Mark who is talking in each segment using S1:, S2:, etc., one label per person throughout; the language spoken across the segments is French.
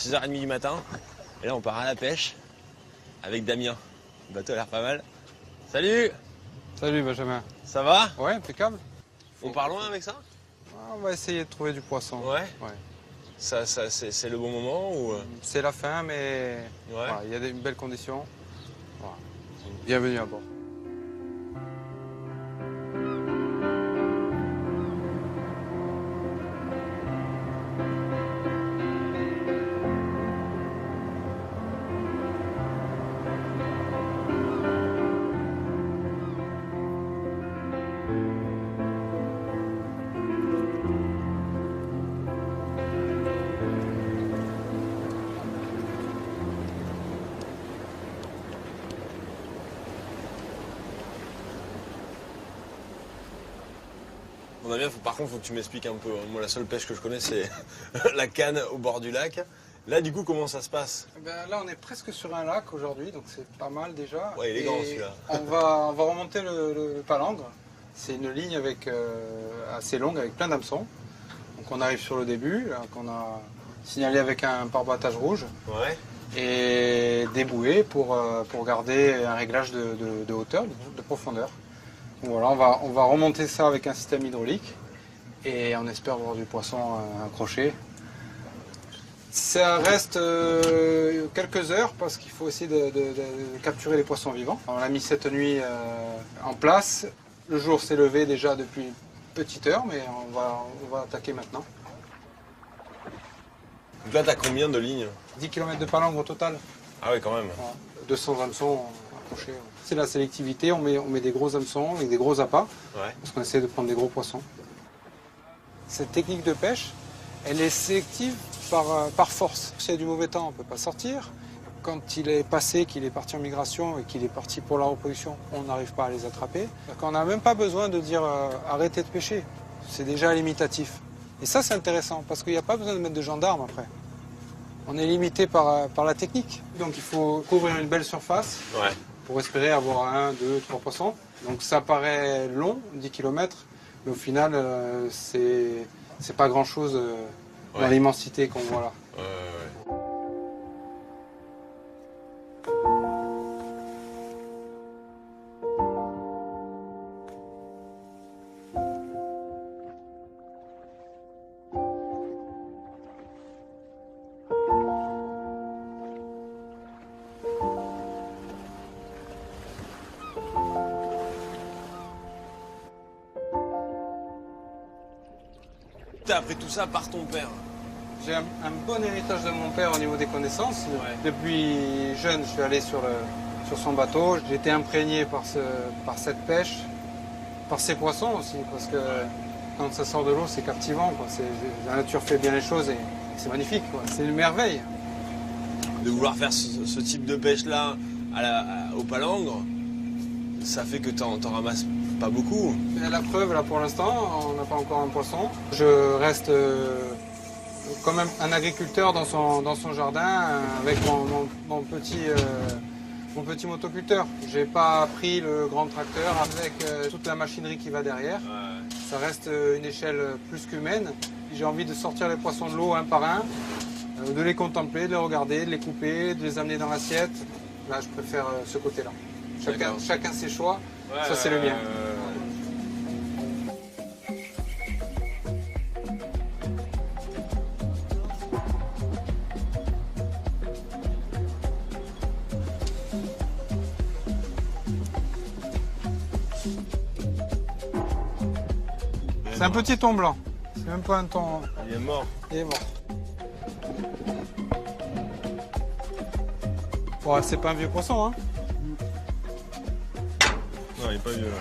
S1: 6h30 du matin. Et là, on part à la pêche avec Damien. Le bateau a l'air pas mal. Salut!
S2: Salut Benjamin.
S1: Ça va?
S2: Ouais, impeccable.
S1: On part loin avec ça?
S2: On va essayer de trouver du poisson.
S1: Ouais? Ça c'est le bon moment ou...
S2: C'est la fin, mais voilà, il y a de belles conditions. Voilà. Bienvenue à bord.
S1: Bon Damien, par contre, faut que tu m'expliques un peu. Moi, la seule pêche que je connais, c'est la canne au bord du lac. Là, du coup, comment ça se passe?
S2: Là, on est presque sur un lac aujourd'hui, donc c'est pas mal déjà.
S1: Ouais, il est grand celui-là.
S2: On va remonter le palangre. C'est une ligne assez longue avec plein d'hameçons. Donc on arrive sur le début, qu'on a signalé avec un pare-battage rouge.
S1: Ouais.
S2: Et des bouées pour garder un réglage de hauteur, de profondeur. Donc voilà, on va remonter ça avec un système hydraulique et on espère voir du poisson accroché. Ça reste quelques heures parce qu'il faut essayer de capturer les poissons vivants. On a mis cette nuit en place. Le jour s'est levé déjà depuis une petite heure, mais on va attaquer maintenant.
S1: Donc là, t'as combien de lignes?
S2: 10 km de palangre au total.
S1: Ah ouais, quand même.
S2: Voilà. 200 hameçons accrochés. C'est la sélectivité, on met des gros hameçons avec des gros appâts, parce qu'on essaie de prendre des gros poissons. Cette technique de pêche, elle est sélective par force. S'il y a du mauvais temps, on ne peut pas sortir. Quand il est passé, qu'il est parti en migration et qu'il est parti pour la reproduction, on n'arrive pas à les attraper. Donc on n'a même pas besoin de dire arrêtez de pêcher. C'est déjà limitatif. Et ça, c'est intéressant, parce qu'il n'y a pas besoin de mettre de gendarme après. On est limité par la technique. Donc il faut couvrir une belle surface pour espérer avoir 1, 2, 3 poissons. Donc ça paraît long, 10 km, mais au final, c'est pas grand-chose dans l'immensité qu'on voit là.
S1: T'as appris tout ça par ton père?
S2: J'ai un bon héritage de mon père au niveau des connaissances. Depuis jeune, je suis allé sur son bateau. J'ai été imprégné par cette pêche, par ces poissons aussi, parce que quand ça sort de l'eau, c'est captivant, quoi. La nature fait bien les choses et c'est magnifique, quoi. C'est une merveille.
S1: De vouloir faire ce type de pêche-là au palangre, ça fait que t'en ramasses pas beaucoup.
S2: Et la preuve, là, pour l'instant, on n'a pas encore un poisson. Je reste comme un agriculteur dans son jardin avec mon petit motoculteur. J'ai pas pris le grand tracteur avec toute la machinerie qui va derrière. Ça reste une échelle plus qu'humaine. J'ai envie de sortir les poissons de l'eau un par un, de les contempler, de les regarder, de les couper, de les amener dans l'assiette. Là, je préfère ce côté-là. Chacun ses choix. Ça, c'est le mien. C'est un petit thon blanc. C'est même pas un thon.
S1: Il est mort.
S2: Il est mort. Bon, c'est pas un vieux poisson, hein?
S1: Non, il est pas vieux.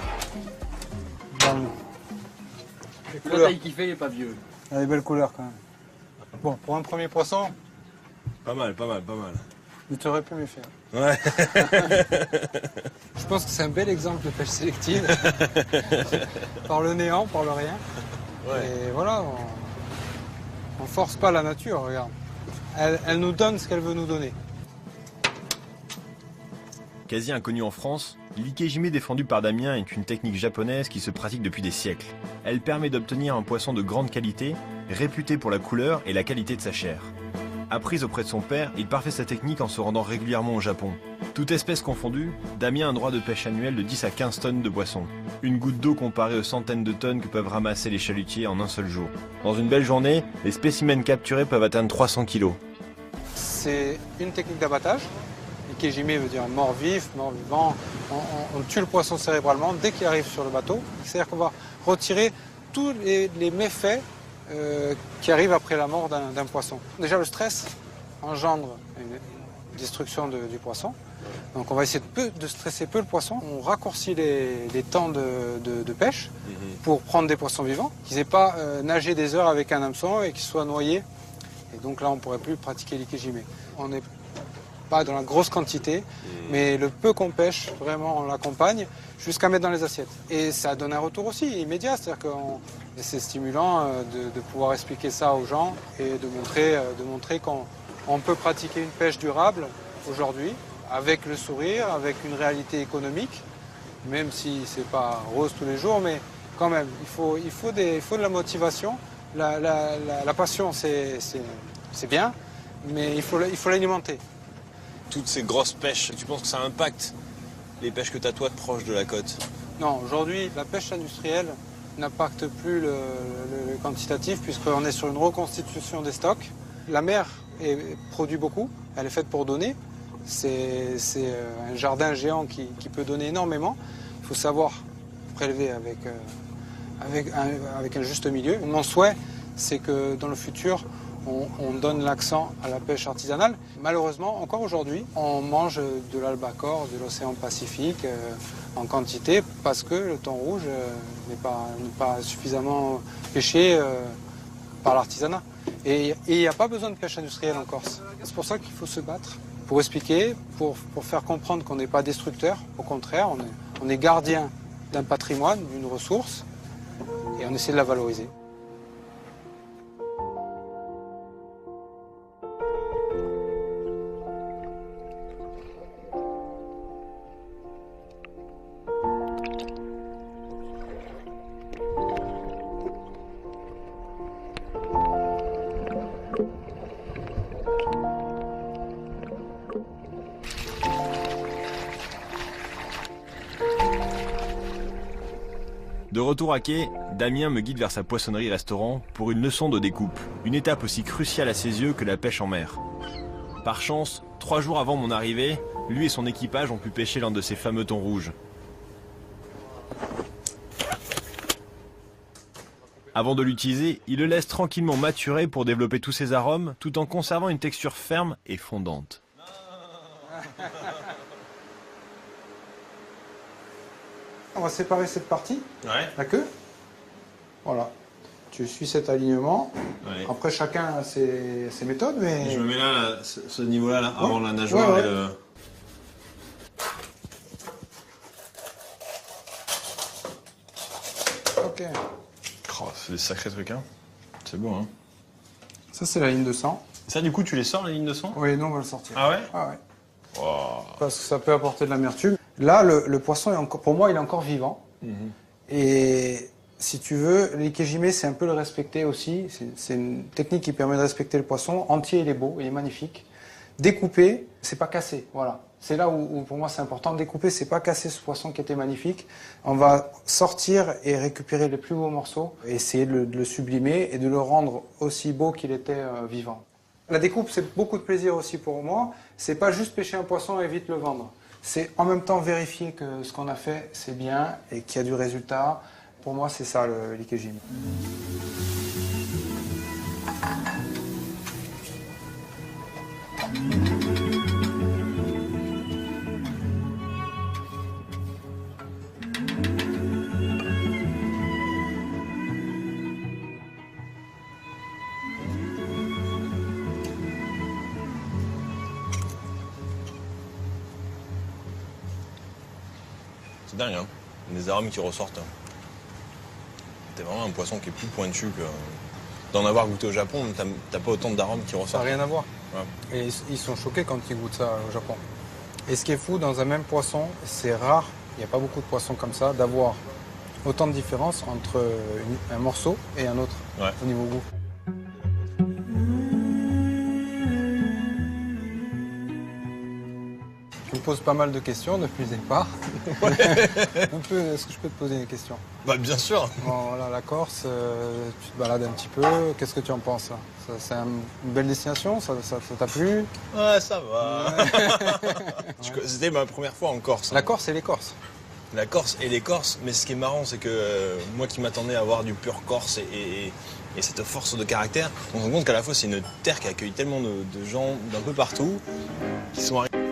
S3: La taille qu'il fait, il est pas vieux.
S2: Il a des belles couleurs quand même. Bon, pour un premier poisson,
S1: Pas mal, pas mal, pas mal.
S2: mais tu aurais pu mieux faire.
S1: Ouais.
S2: Je pense que c'est un bel exemple de pêche sélective. Par le néant, par le rien. Et voilà, on force pas la nature, regarde. Elle nous donne ce qu'elle veut nous donner.
S4: Quasi inconnu en France, l'ikejime défendu par Damien est une technique japonaise qui se pratique depuis des siècles. Elle permet d'obtenir un poisson de grande qualité, réputé pour la couleur et la qualité de sa chair. Apprise auprès de son père, il parfait sa technique en se rendant régulièrement au Japon. Toute espèce confondue, Damien a un droit de pêche annuel de 10 à 15 tonnes de poissons. Une goutte d'eau comparée aux centaines de tonnes que peuvent ramasser les chalutiers en un seul jour. Dans une belle journée, les spécimens capturés peuvent atteindre 300 kg.
S2: C'est une technique d'abattage. Ikejime veut dire mort-vif, mort-vivant. On tue le poisson cérébralement dès qu'il arrive sur le bateau. C'est-à-dire qu'on va retirer tous les méfaits qui arrivent après la mort d'un poisson. Déjà, le stress engendre une destruction du poisson. Donc on va essayer de stresser peu le poisson. On raccourcit les temps de pêche pour prendre des poissons vivants, qu'ils n'aient pas nagé des heures avec un hameçon et qu'ils soient noyés. Et donc là, on ne pourrait plus pratiquer l'ikejime. On n'est pas dans la grosse quantité, mais le peu qu'on pêche, vraiment, on l'accompagne jusqu'à mettre dans les assiettes. Et ça donne un retour aussi immédiat, c'est-à-dire que c'est stimulant de pouvoir expliquer ça aux gens et de montrer qu'on peut pratiquer une pêche durable aujourd'hui, avec le sourire, avec une réalité économique, même si c'est pas rose tous les jours, mais quand même, il faut de la motivation. La passion, c'est bien, mais il faut l'alimenter.
S1: Toutes ces grosses pêches, tu penses que ça impacte les pêches que tu as toi proche de la côte?
S2: Non, aujourd'hui, la pêche industrielle n'impacte plus le quantitatif puisqu'on est sur une reconstitution des stocks. La mer produit beaucoup, elle est faite pour donner. C'est un jardin géant qui peut donner énormément. Il faut savoir prélever avec un juste milieu. Mon souhait, c'est que dans le futur, on donne l'accent à la pêche artisanale. Malheureusement, encore aujourd'hui, on mange de l'albacore de l'océan Pacifique en quantité parce que le thon rouge n'est pas suffisamment pêché par l'artisanat. Et il n'y a pas besoin de pêche industrielle en Corse. C'est pour ça qu'il faut se battre, pour expliquer, pour faire comprendre qu'on n'est pas destructeur. Au contraire, on est gardien d'un patrimoine, d'une ressource, et on essaie de la valoriser.
S4: De retour à quai, Damien me guide vers sa poissonnerie-restaurant pour une leçon de découpe, une étape aussi cruciale à ses yeux que la pêche en mer. Par chance, 3 jours avant mon arrivée, lui et son équipage ont pu pêcher l'un de ces fameux thons rouges. Avant de l'utiliser, il le laisse tranquillement maturer pour développer tous ses arômes, tout en conservant une texture ferme et fondante.
S2: On va séparer cette partie, la queue. Voilà. Tu suis cet alignement. Ouais. Après, chacun a ses méthodes, mais...
S1: Je me mets là, ce niveau-là, là, avant la nageoire et le...
S2: Ok.
S1: Oh, c'est des sacrés trucs, hein. C'est beau, hein.
S2: Ça, c'est la ligne de sang.
S1: Ça, du coup, tu les sors, les lignes de sang?
S2: Oui, nous, on va le sortir.
S1: Ah ouais?
S2: Ah ouais.
S1: Wow.
S2: Parce que ça peut apporter de l'amertume. Là, le poisson, est encore, pour moi, il est encore vivant. Et si tu veux, l'ikejime, c'est un peu le respecter aussi. C'est une technique qui permet de respecter le poisson. Entier, il est beau, il est magnifique. Découper, c'est pas casser. Voilà. C'est là où pour moi, c'est important. Découper, c'est pas casser ce poisson qui était magnifique. On va sortir et récupérer les plus beaux morceaux, et essayer de le sublimer et de le rendre aussi beau qu'il était vivant. La découpe, c'est beaucoup de plaisir aussi pour moi. C'est pas juste pêcher un poisson et vite le vendre. C'est en même temps vérifier que ce qu'on a fait, c'est bien et qu'il y a du résultat. Pour moi, c'est ça l'ikejime.
S1: C'est dingue, hein. Les arômes qui ressortent. C'est vraiment un poisson qui est plus pointu que... D'en avoir goûté au Japon, t'as pas autant d'arômes qui ressortent.
S2: Ça n'a rien à voir.
S1: Ouais.
S2: Et ils sont choqués quand ils goûtent ça au Japon. Et ce qui est fou, dans un même poisson, c'est rare, il n'y a pas beaucoup de poissons comme ça, d'avoir autant de différence entre un morceau et un autre au niveau goût. Tu me poses pas mal de questions depuis le départ. Est-ce que je peux te poser une question?
S1: Bah bien sûr.
S2: Bon, voilà, la Corse, tu te balades un petit peu. Qu'est-ce que tu en penses là? C'est une belle destination? Ça t'a plu?
S1: Ouais, ça va. C'était ma première fois en Corse.
S2: La Corse et les Corses.
S1: La Corse et les Corses, mais ce qui est marrant, c'est que moi qui m'attendais à avoir du pur Corse et cette force de caractère, on se rend compte qu'à la fois c'est une terre qui accueille tellement de gens d'un peu partout, qui sont arrivés.